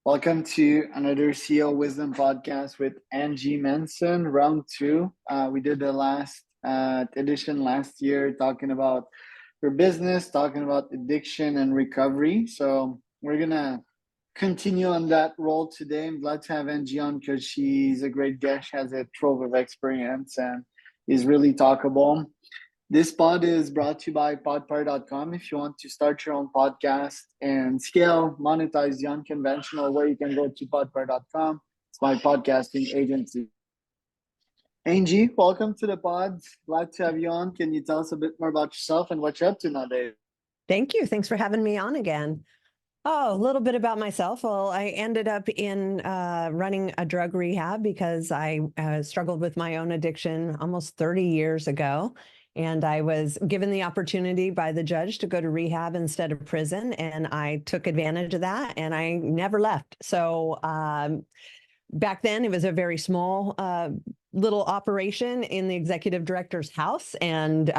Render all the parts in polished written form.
Welcome to another CEO Wisdom podcast with Angie Manson, round two. We did the last edition last year talking about her business, talking about addiction and recovery. So we're going to continue on that role today. I'm glad to have Angie on because she's a great guest. She has a trove of experience and is really talkable. This pod is brought to you by podpar.com. If you want to start your own podcast and scale, monetize the unconventional way, you can go to podpar.com. It's my podcasting agency. Angie, welcome to the pod. Glad to have you on. Can you tell us a bit more about yourself and what you're up to nowadays? Thank you. Thanks for having me on again. Oh, a little bit about myself. Well, I ended up in running a drug rehab because I struggled with my own addiction almost 30 years ago. And I was given the opportunity by the judge to go to rehab instead of prison. And I took advantage of that and I never left. So back then, it was a very small little operation in the executive director's house. And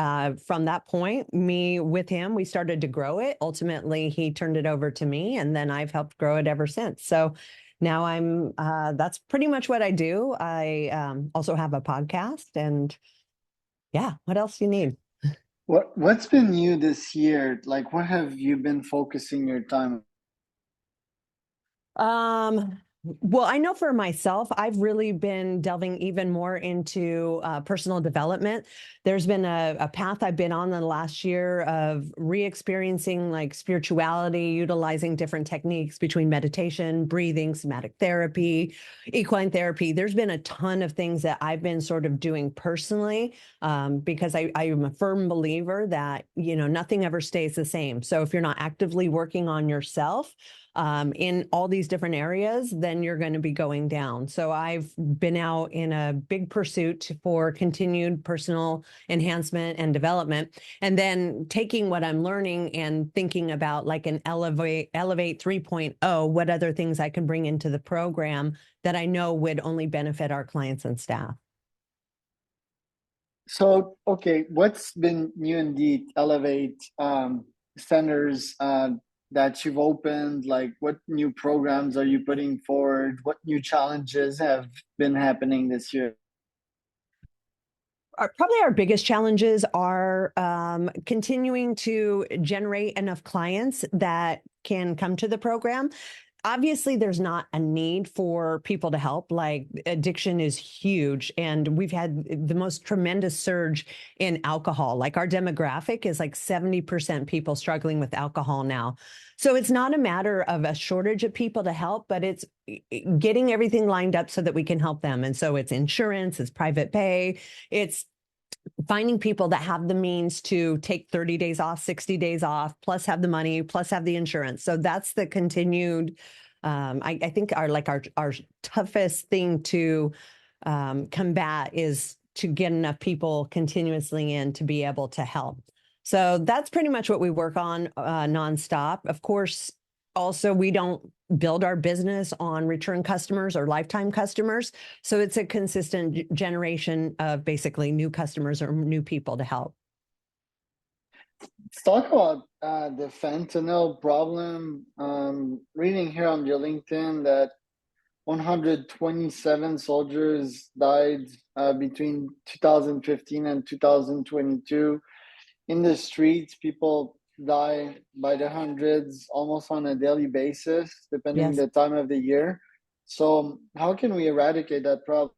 from that point, me with him, we started to grow it. Ultimately, he turned it over to me, and then I've helped grow it ever since. So now that's pretty much what I do. I also have a podcast, and yeah, what else do you need? What's been new this year? Like, what have you been focusing your time on? Well, I know for myself, I've really been delving even more into personal development. There's been a path I've been on in the last year of re-experiencing like spirituality, utilizing different techniques between meditation, breathing, somatic therapy, equine therapy. There's been a ton of things that I've been sort of doing personally because I am a firm believer that, nothing ever stays the same. So if you're not actively working on yourself, in all these different areas, then you're going to be going down. So I've been out in a big pursuit for continued personal enhancement and development, and then taking what I'm learning and thinking about like an Elevate 3.0, what other things I can bring into the program that I know would only benefit our clients and staff. So, okay, what's been new in the Elevate centers that you've opened? Like, what new programs are you putting forward? What new challenges have been happening this year? Probably our biggest challenges are continuing to generate enough clients that can come to the program. Obviously, there's not a need for people to help. Like addiction is huge. And we've had the most tremendous surge in alcohol. Like our demographic is like 70% people struggling with alcohol now. So it's not a matter of a shortage of people to help, but it's getting everything lined up so that we can help them. And so it's insurance, it's private pay, it's finding people that have the means to take 30 days off, 60 days off, plus have the money, plus have the insurance. So that's the continued, I think our toughest thing to combat is to get enough people continuously in to be able to help. So that's pretty much what we work on nonstop. Of course, also, we don't build our business on return customers or lifetime customers. So it's a consistent generation of basically new customers or new people to help. Let's talk about the fentanyl problem. Reading here on your LinkedIn that 127 soldiers died between 2015 and 2022 in the streets. People die by the hundreds almost on a daily basis, depending Yes. the time of the year. So how can we eradicate that problem?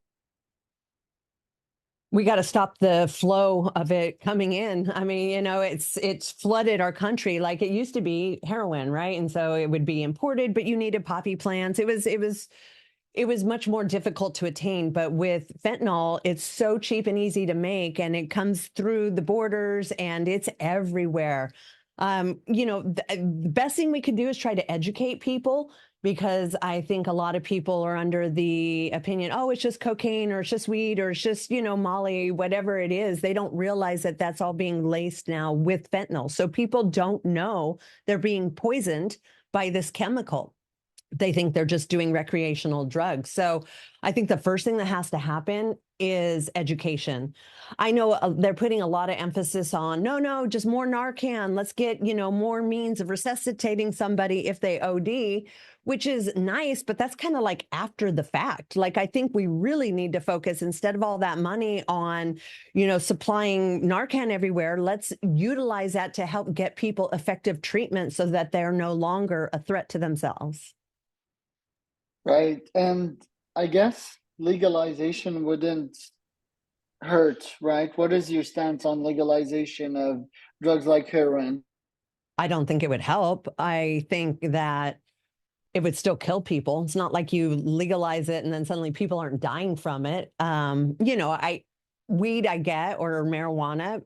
We got to stop the flow of it coming in. I mean, it's flooded our country like it used to be heroin, right? And so it would be imported, but you needed poppy plants. It was much more difficult to attain. But with fentanyl, it's so cheap and easy to make, and it comes through the borders and it's everywhere. The best thing we could do is try to educate people, because I think a lot of people are under the opinion, oh, it's just cocaine or it's just weed or it's just, Molly, whatever it is. They don't realize that that's all being laced now with fentanyl. So people don't know they're being poisoned by this chemical. They think they're just doing recreational drugs. So I think the first thing that has to happen is education. I know they're putting a lot of emphasis on, no, no, just more Narcan. Let's get, more means of resuscitating somebody if they OD, which is nice, but that's kind of like after the fact. Like, I think we really need to focus, instead of all that money on, supplying Narcan everywhere, let's utilize that to help get people effective treatment so that they're no longer a threat to themselves. Right. And I guess legalization wouldn't hurt, right? What is your stance on legalization of drugs like heroin? I don't think it would help. I think that it would still kill people. It's not like you legalize it and then suddenly people aren't dying from it. Weed I get, or marijuana,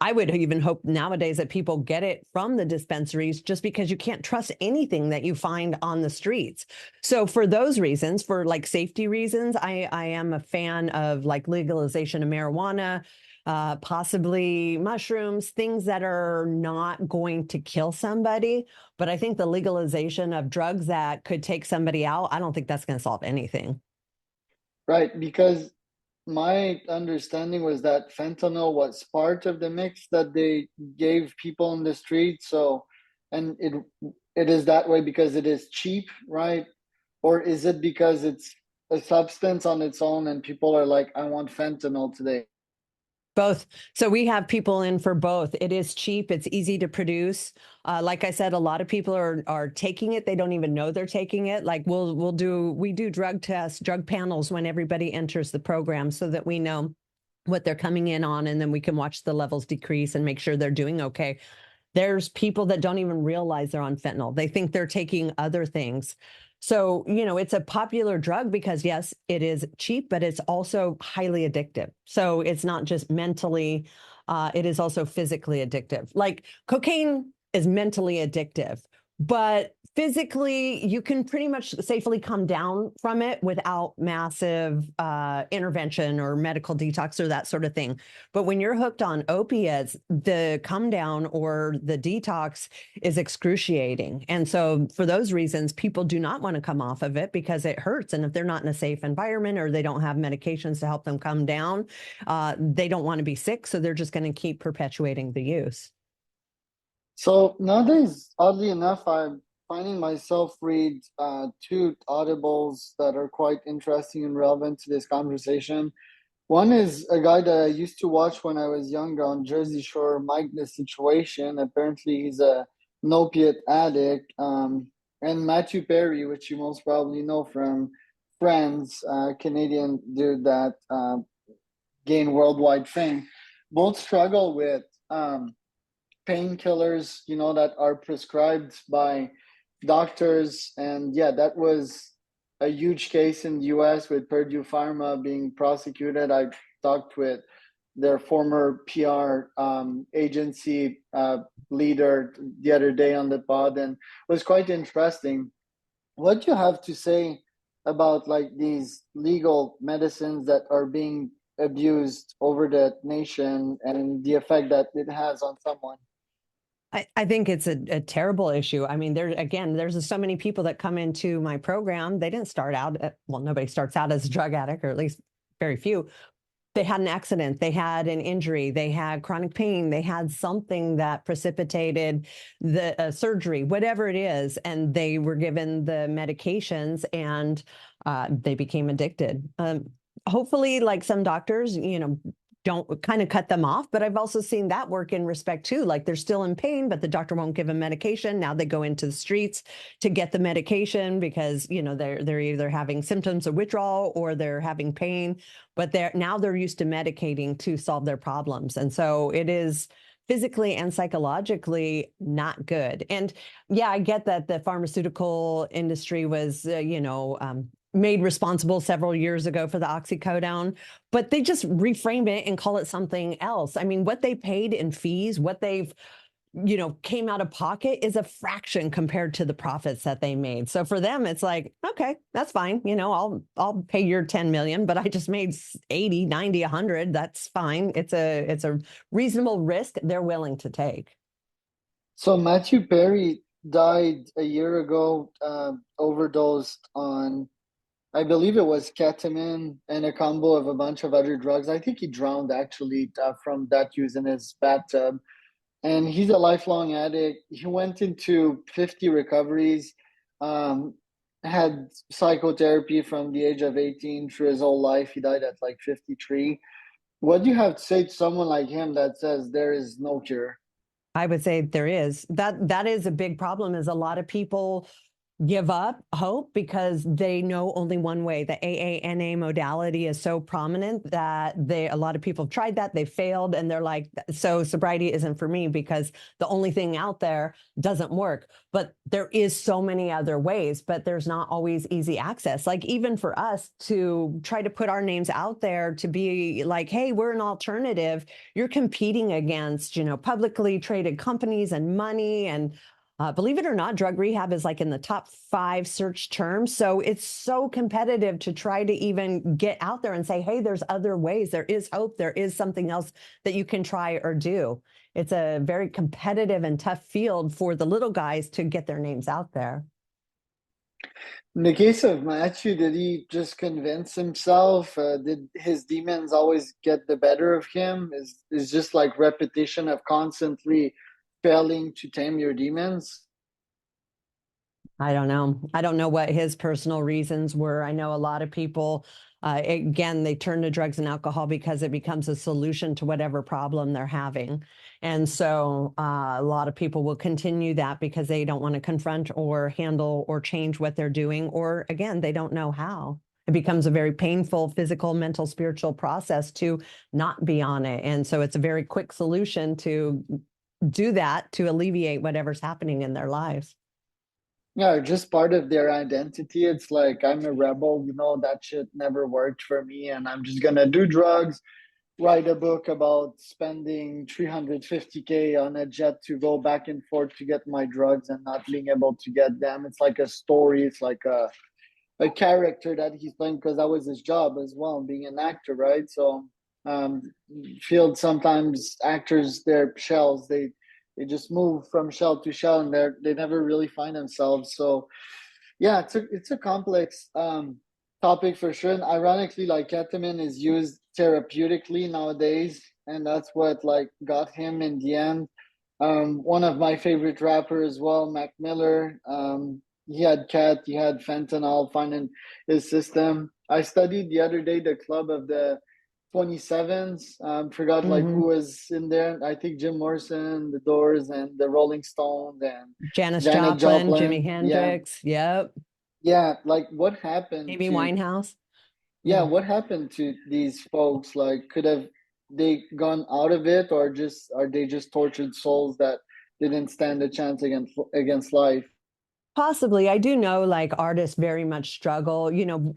I would even hope nowadays that people get it from the dispensaries, just because you can't trust anything that you find on the streets. So for those reasons, for like safety reasons, I am a fan of like legalization of marijuana, possibly mushrooms, things that are not going to kill somebody. But I think the legalization of drugs that could take somebody out, I don't think that's going to solve anything. Right, because my understanding was that fentanyl was part of the mix that they gave people in the street. So, and it is that way because it is cheap, right? Or is it because it's a substance on its own and people are like, I want fentanyl today? Both. So we have people in for both. It is cheap. It's easy to produce. Like I said, a lot of people are taking it. They don't even know they're taking it. Like we do drug tests, drug panels when everybody enters the program, so that we know what they're coming in on, and then we can watch the levels decrease and make sure they're doing okay. There's people that don't even realize they're on fentanyl. They think they're taking other things. So, it's a popular drug because, yes, it is cheap, but it's also highly addictive. So it's not just mentally, it is also physically addictive. Like cocaine is mentally addictive, but physically, you can pretty much safely come down from it without massive intervention or medical detox or that sort of thing. But when you're hooked on opiates, the come down or the detox is excruciating. And so for those reasons, people do not want to come off of it because it hurts. And if they're not in a safe environment or they don't have medications to help them come down, they don't want to be sick. So they're just going to keep perpetuating the use. So nowadays, oddly enough, I'm finding myself read two audibles that are quite interesting and relevant to this conversation. One is a guy that I used to watch when I was younger on Jersey Shore, Mike the Situation. Apparently, he's an opiate addict. And Matthew Perry, which you most probably know from Friends, Canadian dude that gained worldwide fame. Both struggle with painkillers, that are prescribed by doctors. And yeah, that was a huge case in the US with Purdue Pharma being prosecuted. I talked with their former PR agency leader the other day on the pod, and it was quite interesting. What do you have to say about like these legal medicines that are being abused over the nation and the effect that it has on someone? I think it's a terrible issue. I mean, there's so many people that come into my program. They didn't start out, well, nobody starts out as a drug addict, or at least very few. They had an accident, they had an injury, they had chronic pain, they had something that precipitated the surgery, whatever it is, and they were given the medications, and they became addicted. Hopefully, like some doctors, don't kind of cut them off, but I've also seen that work in respect too. Like they're still in pain, but the doctor won't give them medication. Now they go into the streets to get the medication because they're either having symptoms of withdrawal or they're having pain, but they're used to medicating to solve their problems. And so it is physically and psychologically not good. And yeah, I get that the pharmaceutical industry was, made responsible several years ago for the oxycodone, but they just reframe it and call it something else. I mean, what they paid in fees, what they've, came out of pocket is a fraction compared to the profits that they made. So for them, it's like, okay, that's fine. I'll pay your 10 million, but I just made 80, 90, 100. That's fine. It's a reasonable risk they're willing to take. So Matthew Perry died a year ago, overdosed on I believe it was ketamine and a combo of a bunch of other drugs. I think he drowned actually from that use in his bathtub. And he's a lifelong addict. He went into 50 recoveries, um, had psychotherapy from the age of 18 through his whole life. He died at like 53. What do you have to say to someone like him that says there is no cure? I would say there is. That is a big problem, is a lot of people give up hope because they know only one way. The AANA modality is so prominent that a lot of people have tried that, they failed, and they're like, so sobriety isn't for me because the only thing out there doesn't work. But there is so many other ways, but there's not always easy access. Like even for us to try to put our names out there to be like, hey, we're an alternative, you're competing against, publicly traded companies and money. And believe it or not, drug rehab is like in the top 5 search terms. So it's so competitive to try to even get out there and say, hey, there's other ways. There is hope. There is something else that you can try or do. It's a very competitive and tough field for the little guys to get their names out there. In the case of Matthew, did he just convince himself? Did his demons always get the better of him? Is just like repetition of constantly failing to tame your demons? I don't know. I don't know what his personal reasons were. I know a lot of people, again, they turn to drugs and alcohol because it becomes a solution to whatever problem they're having. And so a lot of people will continue that because they don't want to confront or handle or change what they're doing. Or again, they don't know how. It becomes a very painful physical, mental, spiritual process to not be on it. And so it's a very quick solution to do that to alleviate whatever's happening in their lives. Yeah, just part of their identity. It's like I'm a rebel, that shit never worked for me, and I'm just gonna do drugs, write a book about spending 350K on a jet to go back and forth to get my drugs and not being able to get them. It's like a story, it's like a character that he's playing because that was his job as well, being an actor, right? So um field sometimes actors they're shells. They just move from shell to shell and they never really find themselves. So yeah, it's a complex topic for sure. And ironically, like ketamine is used therapeutically nowadays, and that's what like got him in the end. One of my favorite rappers as well, Mac Miller. He had he had fentanyl finding his system. I studied the other day the club of the 27s. Forgot like Mm-hmm. who was in there. I think Jim Morrison, The Doors, and the Rolling Stones, and Janis Janet Joplin, Jimi Joplin. Yeah, Hendrix. Yep. yeah. Like what happened Amy to Winehouse. yeah, Yeah. what happened to these folks? Like, could have they gone out of it, or just are they just tortured souls that didn't stand a chance against life? Possibly. I do know like artists very much struggle,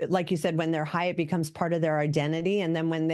like you said, when they're high, it becomes part of their identity. And then when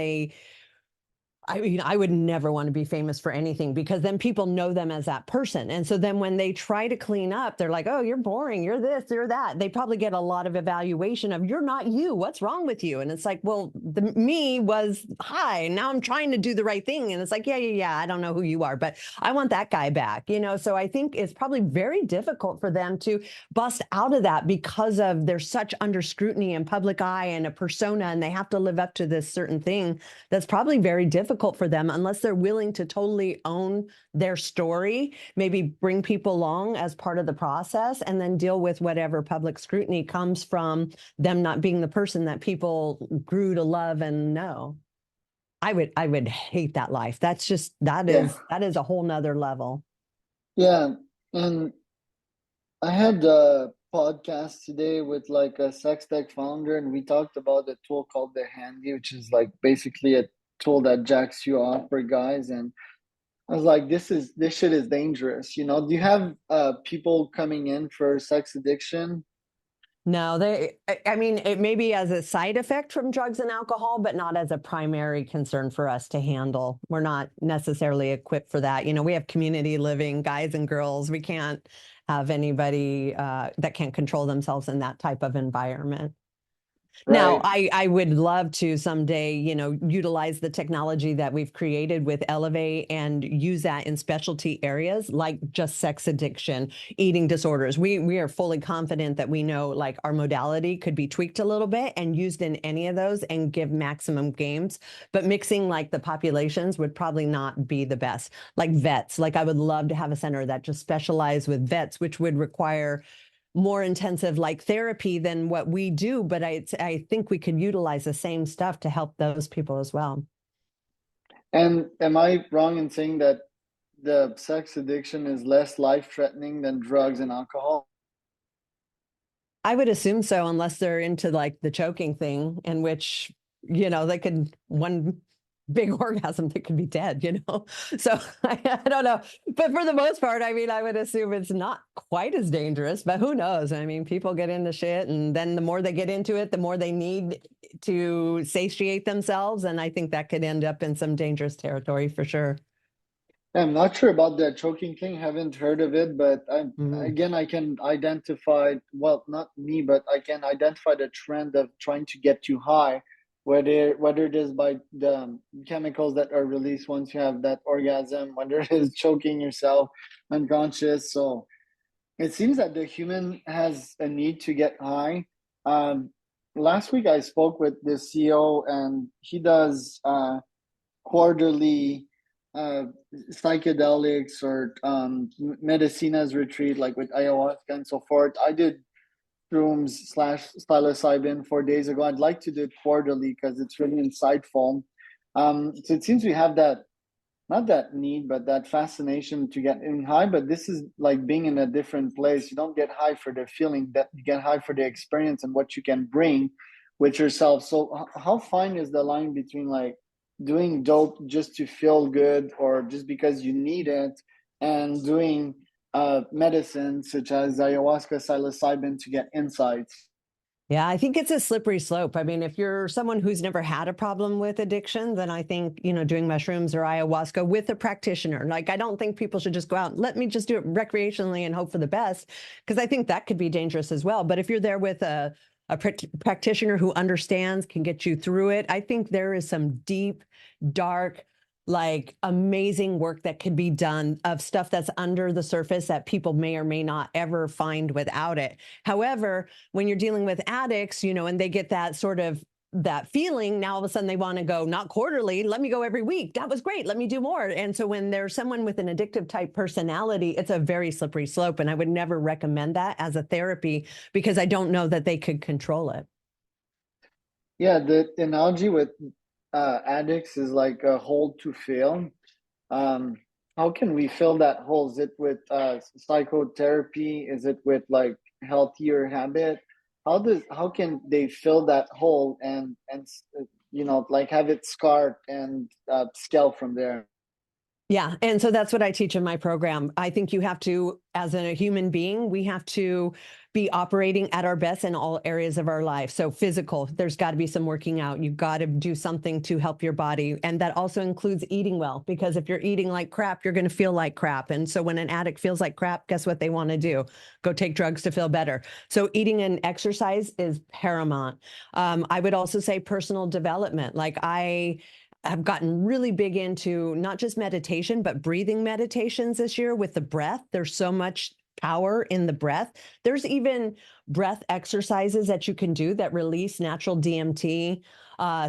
I mean, I would never want to be famous for anything because then people know them as that person. And so then when they try to clean up, they're like, oh, you're boring. You're this, you're that. They probably get a lot of evaluation of, you're not you. What's wrong with you? And it's like, well, the me was high. Now I'm trying to do the right thing. And it's like, yeah, yeah, yeah. I don't know who you are, but I want that guy back, So I think it's probably very difficult for them to bust out of that because of they're such under scrutiny and public eye and a persona, and they have to live up to this certain thing that's probably very difficult for them unless they're willing to totally own their story, maybe bring people along as part of the process, and then deal with whatever public scrutiny comes from them not being the person that people grew to love and know. I would hate that life. That's just Yeah, that is a whole nother level. yeah. And I had a podcast today with like a sex tech founder, and we talked about a tool called the Handy, which is like basically a tool that jacks you off for guys. And I was like, this shit is dangerous. Do you have people coming in for sex addiction? No, I mean, it may be as a side effect from drugs and alcohol, but not as a primary concern for us to handle. We're not necessarily equipped for that. We have community living, guys and girls. We can't have anybody that can't control themselves in that type of environment. Now, right? I would love to someday, utilize the technology that we've created with Elevate and use that in specialty areas like just sex addiction, eating disorders. We are fully confident that we know like our modality could be tweaked a little bit and used in any of those and give maximum gains. But mixing like the populations would probably not be the best. Like vets, like I would love to have a center that just specialized with vets, which would require more intensive like therapy than what we do, but I think we could utilize the same stuff to help those people as well. And am I wrong in saying that the sex addiction is less life-threatening than drugs and alcohol? I would assume so, unless they're into like the choking thing, in which, they could one big orgasm that could be dead. So I don't know. But for the most part, I mean, I would assume it's not quite as dangerous, but who knows? I mean, people get into shit, and then the more they get into it, the more they need to satiate themselves. And I think that could end up in some dangerous territory for sure. I'm not sure about the choking thing. Haven't heard of it, but Mm. again, I can identify, well, not me, but I can identify the trend of trying to get you high, whether it is by the chemicals that are released once you have that orgasm, whether it is choking yourself unconscious. So it seems that the human has a need to get high. Um, Last week I spoke with the CEO, and he does quarterly uh, psychedelics or medicinas retreat, like with ayahuasca and so forth. I did shrooms slash psilocybin 4 days ago. I'd like to do it quarterly because it's really insightful. So it seems we have that, not that need, but that fascination to get in high. But this is like being in a different place. You don't get high for the feeling, that you get high for the experience and what you can bring with yourself. So how fine is the line between like doing dope just to feel good or just because you need it, and doing medicine such as ayahuasca, psilocybin to get insights? Yeah, I think it's a slippery slope. I mean, if you're someone who's never had a problem with addiction, then I think, doing mushrooms or ayahuasca with a practitioner. Like, I don't think people should just go out, let me just do it recreationally and hope for the best, because I think that could be dangerous as well. But if you're there with a practitioner who understands, can get you through it, I think there is some deep, dark, like amazing work that could be done of stuff that's under the surface that people may or may not ever find without it. However, when you're dealing with addicts, and they get that sort of that feeling, now all of a sudden they want to go not quarterly, let me go every week. That was great. Let me do more. And so when there's someone with an addictive type personality, it's a very slippery slope. And I would never recommend that as a therapy because I don't know that they could control it. Yeah, the analogy with addicts is like a hole to fill. Um, how can we fill that hole? Is it with psychotherapy? Is it with like healthier habit? How can they fill that hole and like have it scarred and scale from there? Yeah. And so that's what I teach in my program. I think you have to, as a human being, we have to be operating at our best in all areas of our life. So physical, there's got to be some working out. You've got to do something to help your body. And that also includes eating well, because if you're eating like crap, you're going to feel like crap. And so when an addict feels like crap, guess what they want to do? Go take drugs to feel better. So eating and exercise is paramount. I would also say personal development. Like I've gotten really big into not just meditation, but breathing meditations this year with the breath. There's so much power in the breath. There's even breath exercises that you can do that release natural DMT,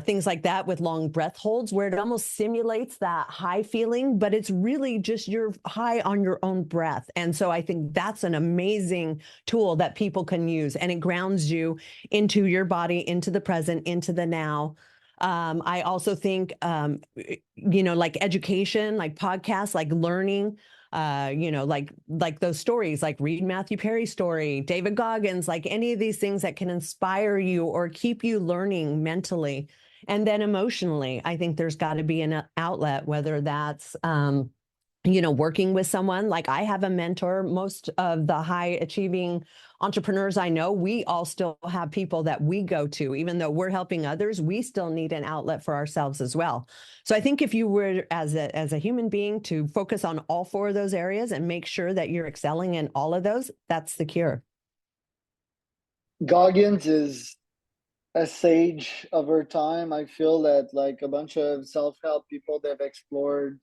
things like that with long breath holds, where it almost simulates that high feeling, but it's really just you're high on your own breath. And so I think that's an amazing tool that people can use, and it grounds you into your body, into the present, into the now. I also think, like education, like podcasts, like learning, like those stories, like read Matthew Perry's story, David Goggins, like any of these things that can inspire you or keep you learning mentally. And then emotionally, I think there's got to be an outlet, whether that's, working with someone. Like I have a mentor. Most of the high achieving entrepreneurs I know, we all still have people that we go to. Even though we're helping others, we still need an outlet for ourselves as well. So I think if you were as a human being to focus on all four of those areas and make sure that you're excelling in all of those, that's the cure. Goggins is a sage over time. I feel that like a bunch of self-help people, they've explored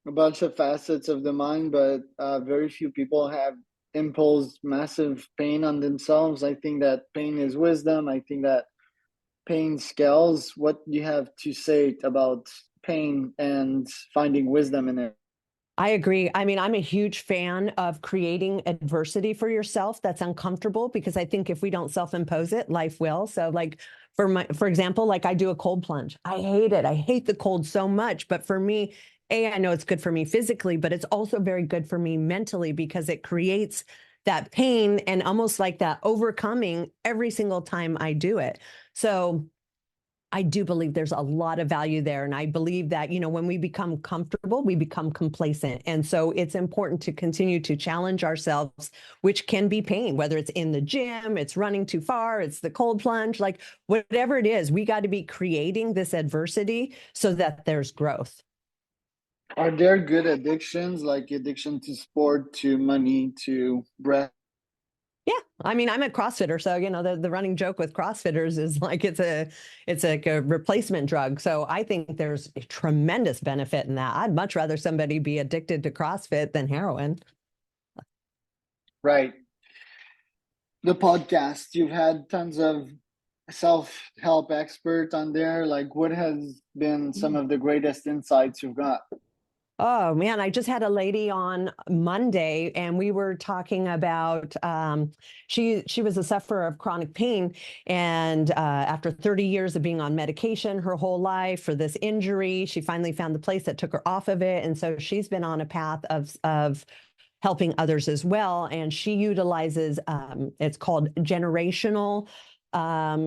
a bunch of facets of the mind, but very few people have imposed massive pain on themselves. I think that pain is wisdom. I think that pain scales. What do you have to say about pain and finding wisdom in it? I agree. I mean, I'm a huge fan of creating adversity for yourself that's uncomfortable, because I think if we don't self-impose it, life will. So like for example, like I do a cold plunge. I hate it. I hate the cold so much, but for me, I know it's good for me physically, but it's also very good for me mentally, because it creates that pain and almost like that overcoming every single time I do it. So I do believe there's a lot of value there. And I believe that, when we become comfortable, we become complacent. And so it's important to continue to challenge ourselves, which can be pain, whether it's in the gym, it's running too far, it's the cold plunge, like whatever it is, we got to be creating this adversity so that there's growth. Are there good addictions, like addiction to sport, to money, to breath? Yeah. I mean, I'm a CrossFitter, so the running joke with CrossFitters is like it's like a replacement drug. So I think there's a tremendous benefit in that. I'd much rather somebody be addicted to CrossFit than heroin. Right. The podcast, you've had tons of self-help expert on there. Like, what has been some of the greatest insights you've got? Oh man, I just had a lady on Monday, and we were talking about she was a sufferer of chronic pain, and after 30 years of being on medication her whole life for this injury, she finally found the place that took her off of it, and so she's been on a path of helping others as well. And she utilizes it's called generational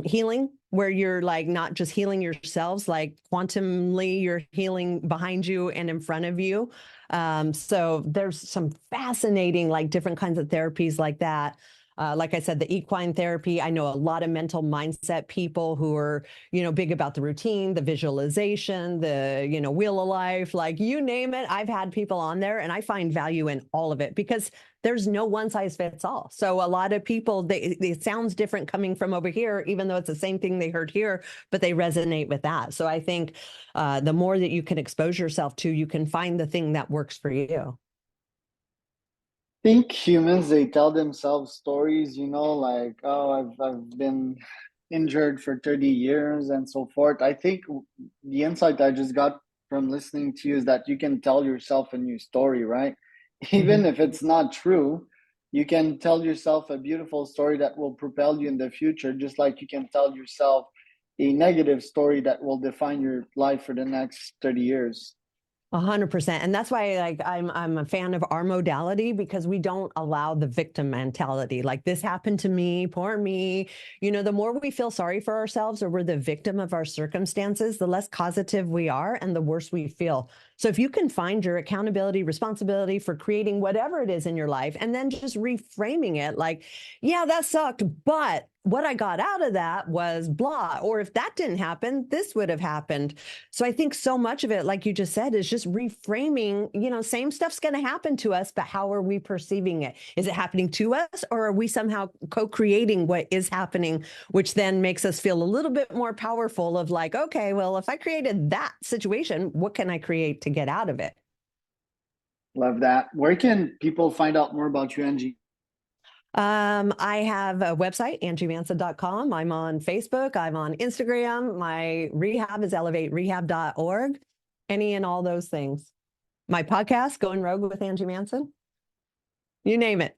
healing, where you're like not just healing yourselves, like quantumly, you're healing behind you and in front of you. So there's some fascinating, like different kinds of therapies like that. Like I said, the equine therapy, I know a lot of mental mindset people who are, big about the routine, the visualization, the, wheel of life, like you name it. I've had people on there, and I find value in all of it, because there's no one size fits all. So a lot of people, it sounds different coming from over here, even though it's the same thing they heard here, but they resonate with that. So I think the more that you can expose yourself to, you can find the thing that works for you. Think humans, they tell themselves stories, like, oh, I've been injured for 30 years and so forth. I think the insight I just got from listening to you is that you can tell yourself a new story, right? Even Mhm. if it's not true, you can tell yourself a beautiful story that will propel you in the future, just like you can tell yourself a negative story that will define your life for the next 30 years. 100%. And that's why like I'm a fan of our modality, because we don't allow the victim mentality. Like this happened to me, poor me. The more we feel sorry for ourselves, or we're the victim of our circumstances, the less causative we are and the worse we feel. So if you can find your accountability, responsibility for creating whatever it is in your life, and then just reframing it like, yeah, that sucked, but what I got out of that was blah. Or if that didn't happen, this would have happened. So I think so much of it, like you just said, is just reframing, same stuff's going to happen to us, but how are we perceiving it? Is it happening to us, or are we somehow co-creating what is happening, which then makes us feel a little bit more powerful of like, okay, well, if I created that situation, what can I create to get out of it? Love that. Where can people find out more about you, Angie? I have a website, angiemanson.com. I'm on Facebook. I'm on Instagram. My rehab is elevaterehab.org. Any and all those things. My podcast, Going Rogue with Angie Manson. You name it.